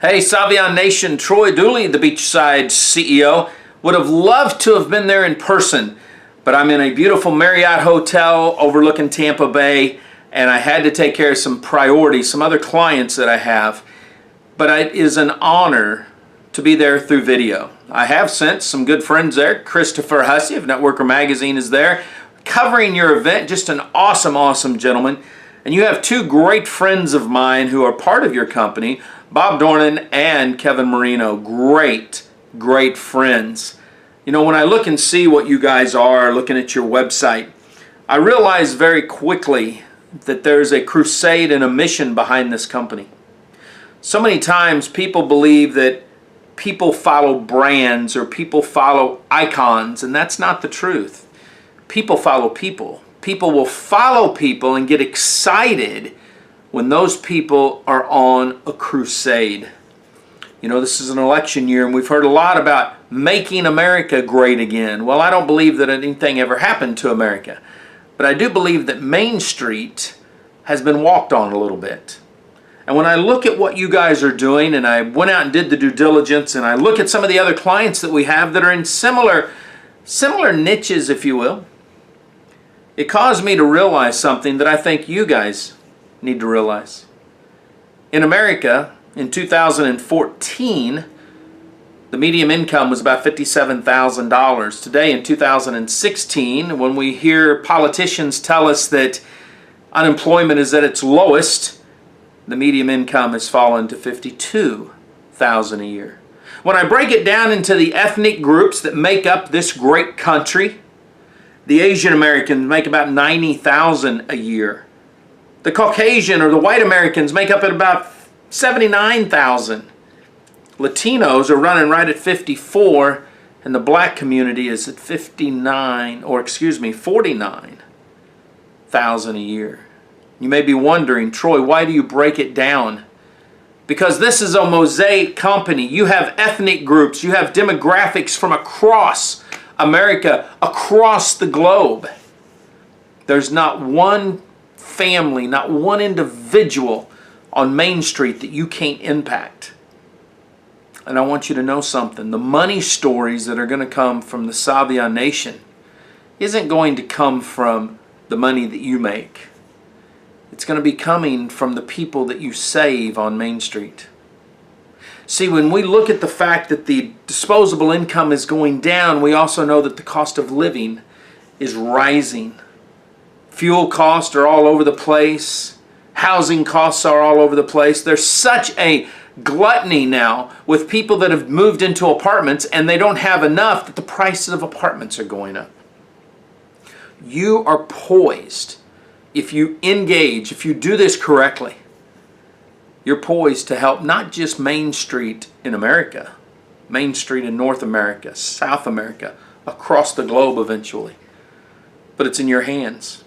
Hey, Saivian Nation, Troy Dooley, the Beachside CEO, would have loved to have been there in person, but I'm in a beautiful Marriott hotel overlooking Tampa Bay, and I had to take care of some priorities, some other clients that I have. But it is an honor to be there through video. I have sent some good friends there. Christopher Hussey of Networker Magazine is there, covering your event. Just an awesome, awesome gentleman. And you have two great friends of mine who are part of your company, Bob Dornan and Kevin Marino. Great, great friends. You know, when I look and see what you guys are, looking at your website, I realize very quickly that there's a crusade and a mission behind this company. So many times people believe that people follow brands or people follow icons, and that's not the truth. People follow people. People will follow people and get excited when those people are on a crusade. You know, this is an election year, and we've heard a lot about making America great again. Well, I don't believe that anything ever happened to America, but I do believe that Main Street has been walked on a little bit. And when I look at what you guys are doing, and I went out and did the due diligence, and I look at some of the other clients that we have that are in similar niches, if you will, it caused me to realize something that I think you guys need to realize. In America, in 2014, the median income was about $57,000. Today, in 2016, when we hear politicians tell us that unemployment is at its lowest, the median income has fallen to $52,000 a year. When I break it down into the ethnic groups that make up this great country, the Asian Americans make about $90,000 a year. The Caucasian or the white Americans make up at about $79,000. Latinos are running right at $54,000, and the black community is at $49,000 a year. You may be wondering, Troy, why do you break it down? Because this is a mosaic company. You have ethnic groups, you have demographics from across America, across the globe. There's not one family, not one individual on Main Street that you can't impact. And I want you to know something. The money stories that are going to come from the Saivian Nation isn't going to come from the money that you make. It's going to be coming from the people that you save on Main Street. See, when we look at the fact that the disposable income is going down, we also know that the cost of living is rising. Fuel costs are all over the place. Housing costs are all over the place. There's such a gluttony now with people that have moved into apartments and they don't have enough that the prices of apartments are going up. You are poised. If you engage, if you do this correctly, you're poised to help not just Main Street in America, Main Street in North America, South America, across the globe eventually. But it's in your hands.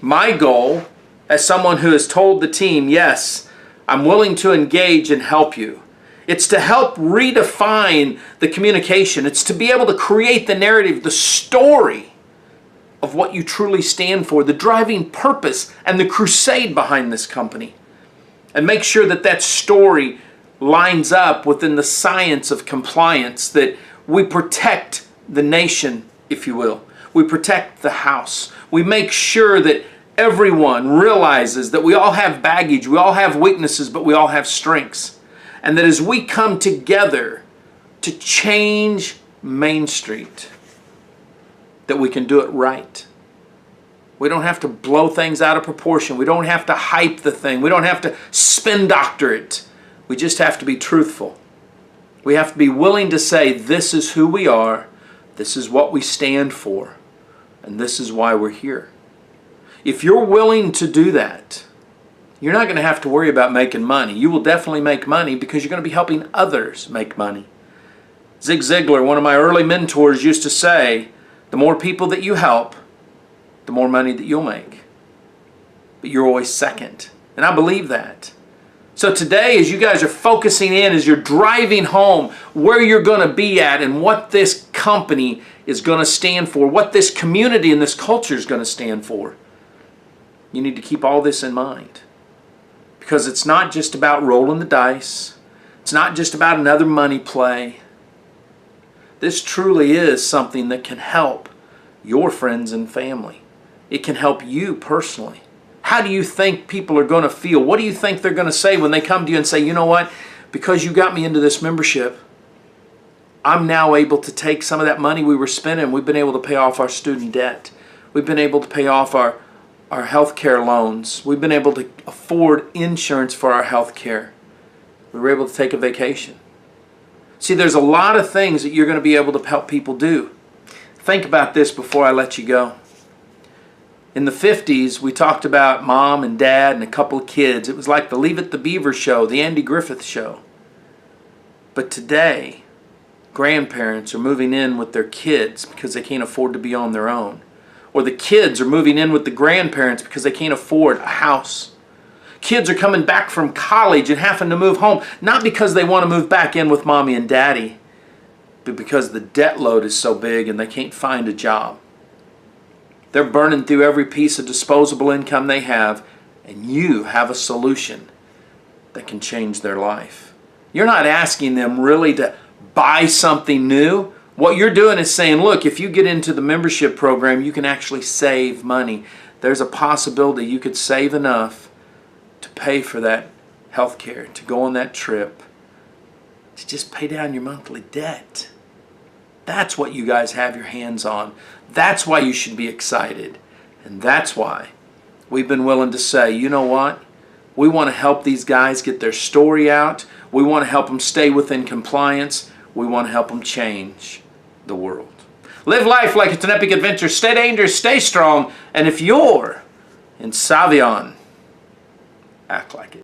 My goal, as someone who has told the team, yes, I'm willing to engage and help you. It's to help redefine the communication. It's to be able to create the narrative, the story of what you truly stand for, the driving purpose and the crusade behind this company. And make sure that that story lines up within the science of compliance, that we protect the nation, if you will. We protect the house. We make sure that everyone realizes that we all have baggage, we all have weaknesses, but we all have strengths. And that as we come together to change Main Street, that we can do it right. We don't have to blow things out of proportion. We don't have to hype the thing. We don't have to spin doctor it. We just have to be truthful. We have to be willing to say, this is who we are, this is what we stand for, and this is why we're here. If you're willing to do that, you're not going to have to worry about making money. You will definitely make money because you're going to be helping others make money. Zig Ziglar, one of my early mentors, used to say, the more people that you help, the more money that you'll make. But you're always second. And I believe that. So today, as you guys are focusing in, as you're driving home where you're going to be at and what this company is going to stand for, what this community and this culture is going to stand for, you need to keep all this in mind. Because it's not just about rolling the dice. It's not just about another money play. This truly is something that can help your friends and family. It can help you personally. How do you think people are going to feel? What do you think they're going to say when they come to you and say, you know what, because you got me into this membership, I'm now able to take some of that money we were spending. We've been able to pay off our student debt. We've been able to pay off our health care loans. We've been able to afford insurance for our health care. We were able to take a vacation. See, there's a lot of things that you're going to be able to help people do. Think about this before I let you go. In the 50s, we talked about mom and dad and a couple of kids. It was like the Leave It to Beaver show, the Andy Griffith show. But today, grandparents are moving in with their kids because they can't afford to be on their own. Or the kids are moving in with the grandparents because they can't afford a house. Kids are coming back from college and having to move home, not because they want to move back in with mommy and daddy, but because the debt load is so big and they can't find a job. They're burning through every piece of disposable income they have, and you have a solution that can change their life. You're not asking them really to buy something new. What you're doing is saying, look, if you get into the membership program, you can actually save money. There's a possibility you could save enough to pay for that health care, to go on that trip, to just pay down your monthly debt. That's what you guys have your hands on. That's why you should be excited. And that's why we've been willing to say, you know what? We want to help these guys get their story out. We want to help them stay within compliance. We want to help them change the world. Live life like it's an epic adventure. Stay dangerous, stay strong. And if you're in Saivian, act like it.